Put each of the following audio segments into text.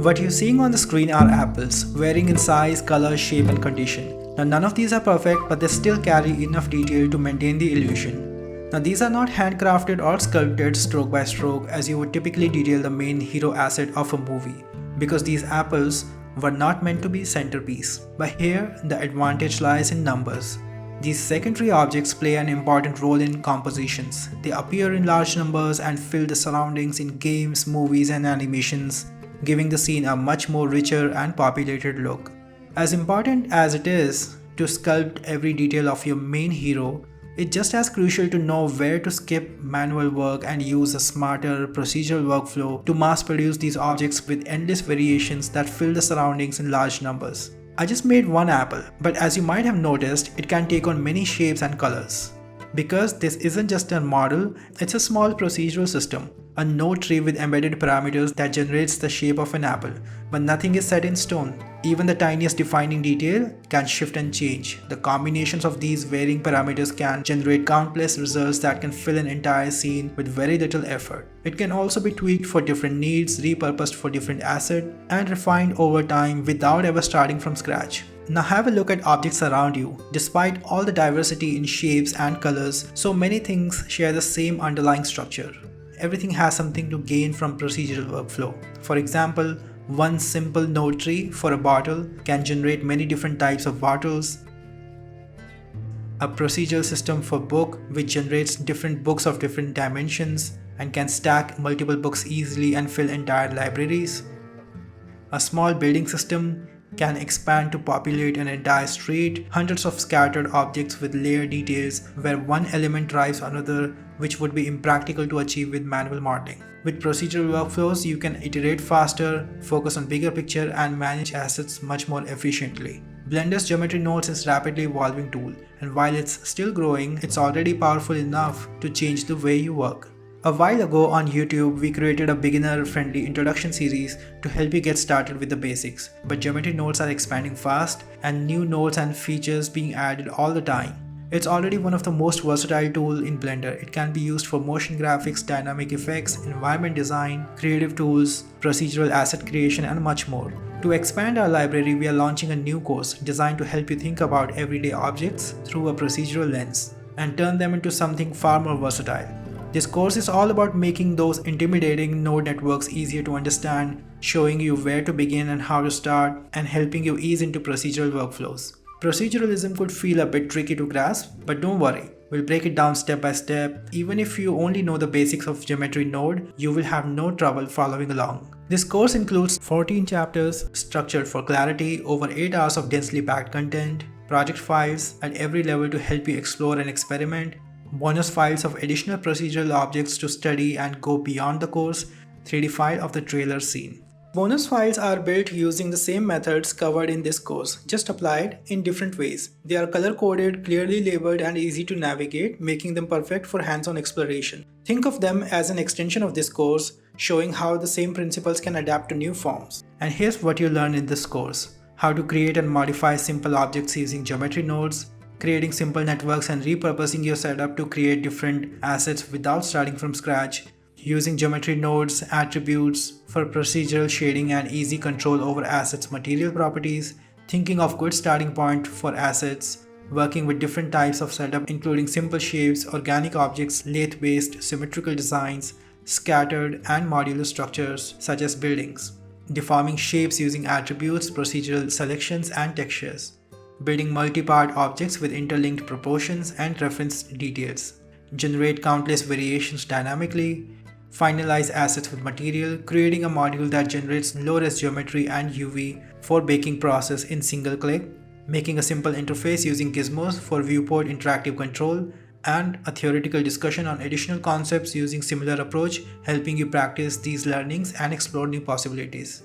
What you're seeing on the screen are apples, varying in size, color, shape and condition. Now none of these are perfect, but they still carry enough detail to maintain the illusion. Now these are not handcrafted or sculpted stroke by stroke as you would typically detail the main hero asset of a movie, because these apples were not meant to be centerpiece. But here, the advantage lies in numbers. These secondary objects play an important role in compositions. They appear in large numbers and fill the surroundings in games, movies and animations, giving the scene a much more richer and populated look. As important as it is to sculpt every detail of your main hero, it's just as crucial to know where to skip manual work and use a smarter procedural workflow to mass produce these objects with endless variations that fill the surroundings in large numbers. I just made one apple, but as you might have noticed, it can take on many shapes and colors. Because this isn't just a model, it's a small procedural system, a node tree with embedded parameters that generates the shape of an apple, but nothing is set in stone. Even the tiniest defining detail can shift and change. The combinations of these varying parameters can generate countless results that can fill an entire scene with very little effort. It can also be tweaked for different needs, repurposed for different assets, and refined over time without ever starting from scratch. Now have a look at objects around you. Despite all the diversity in shapes and colors, so many things share the same underlying structure. Everything has something to gain from procedural workflow. For example, one simple node tree for a bottle can generate many different types of bottles. A procedural system for book which generates different books of different dimensions and can stack multiple books easily and fill entire libraries. A small building system can expand to populate an entire street, hundreds of scattered objects with layered details where one element drives another, which would be impractical to achieve with manual modeling. With procedural workflows, you can iterate faster, focus on bigger picture and manage assets much more efficiently. Blender's geometry nodes is a rapidly evolving tool, and while it's still growing, it's already powerful enough to change the way you work. A while ago on YouTube, we created a beginner-friendly introduction series to help you get started with the basics, but geometry nodes are expanding fast and new nodes and features being added all the time. It's already one of the most versatile tools in Blender. It can be used for motion graphics, dynamic effects, environment design, creative tools, procedural asset creation, and much more. To expand our library, we are launching a new course designed to help you think about everyday objects through a procedural lens and turn them into something far more versatile. This course is all about making those intimidating node networks easier to understand, showing you where to begin and how to start, and helping you ease into procedural workflows. Proceduralism could feel a bit tricky to grasp, but don't worry, we'll break it down step by step. Even if you only know the basics of geometry node, you will have no trouble following along. This course includes 14 chapters structured for clarity, over 8 hours of densely packed content, project files at every level to help you explore and experiment, bonus files of additional procedural objects to study and go beyond the course, 3D file of the trailer scene. Bonus files are built using the same methods covered in this course, just applied in different ways. They are color-coded, clearly labeled and easy to navigate, making them perfect for hands-on exploration. Think of them as an extension of this course, showing how the same principles can adapt to new forms. And here's what you learn in this course: how to create and modify simple objects using geometry nodes, creating simple networks and repurposing your setup to create different assets without starting from scratch, using geometry nodes, attributes for procedural shading and easy control over assets' material properties, thinking of good starting point for assets, working with different types of setup including simple shapes, organic objects, lathe-based, symmetrical designs, scattered and modular structures such as buildings, deforming shapes using attributes, procedural selections and textures, building multi-part objects with interlinked proportions and reference details, generate countless variations dynamically, finalize assets with material, creating a module that generates low-res geometry and UV for baking process in single click, making a simple interface using gizmos for viewport interactive control, and a theoretical discussion on additional concepts using similar approach, helping you practice these learnings and explore new possibilities.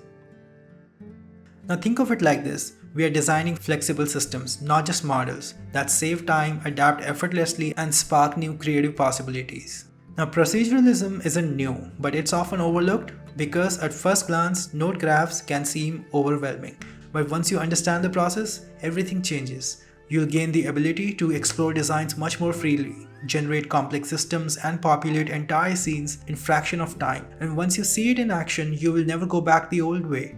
Now think of it like this: we are designing flexible systems, not just models, that save time, adapt effortlessly, and spark new creative possibilities. Now proceduralism isn't new, but it's often overlooked because at first glance, node graphs can seem overwhelming. But once you understand the process, everything changes. You'll gain the ability to explore designs much more freely, generate complex systems, and populate entire scenes in fraction of time. And once you see it in action, you will never go back the old way.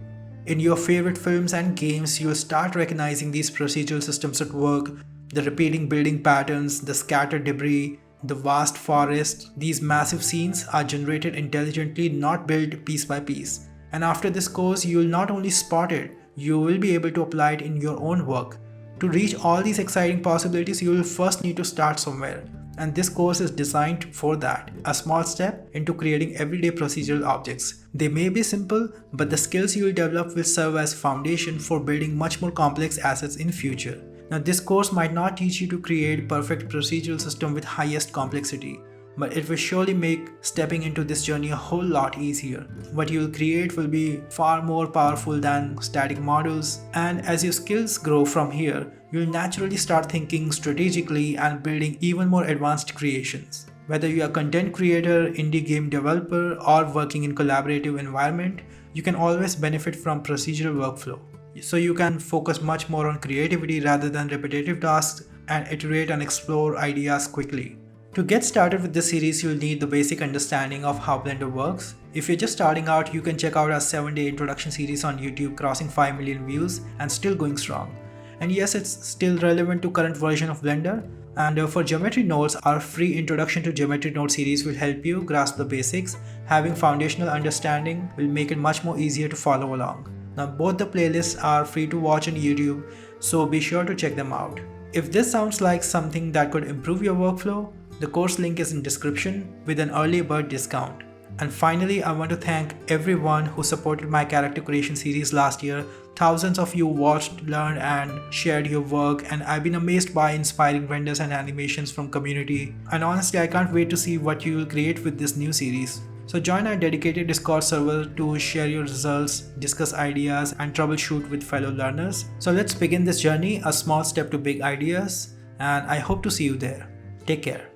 In your favorite films and games, you'll start recognizing these procedural systems at work, the repeating building patterns, the scattered debris, the vast forest. These massive scenes are generated intelligently, not built piece by piece. And after this course, you'll not only spot it, you will be able to apply it in your own work. To reach all these exciting possibilities, you will first need to start somewhere. And this course is designed for that, a small step into creating everyday procedural objects. They may be simple, but the skills you will develop will serve as foundation for building much more complex assets in future. Now, this course might not teach you to create perfect procedural system with highest complexity, but it will surely make stepping into this journey a whole lot easier. What you will create will be far more powerful than static models, and as your skills grow from here, you will naturally start thinking strategically and building even more advanced creations. Whether you are a content creator, indie game developer, or working in collaborative environment, you can always benefit from procedural workflow. So you can focus much more on creativity rather than repetitive tasks and iterate and explore ideas quickly. To get started with this series, you'll need the basic understanding of how Blender works. If you're just starting out, you can check out our 7-day introduction series on YouTube crossing 5 million views and still going strong. And yes, it's still relevant to current version of Blender. And for geometry nodes, our free introduction to geometry node series will help you grasp the basics. Having foundational understanding will make it much more easier to follow along. Now both the playlists are free to watch on YouTube, so be sure to check them out. If this sounds like something that could improve your workflow, the course link is in description with an early bird discount. And finally, I want to thank everyone who supported my character creation series last year. Thousands of you watched, learned and shared your work, and I've been amazed by inspiring renders and animations from community. And honestly, I can't wait to see what you will create with this new series. So join our dedicated Discord server to share your results, discuss ideas and troubleshoot with fellow learners. So let's begin this journey, a small step to big ideas, and I hope to see you there. Take care.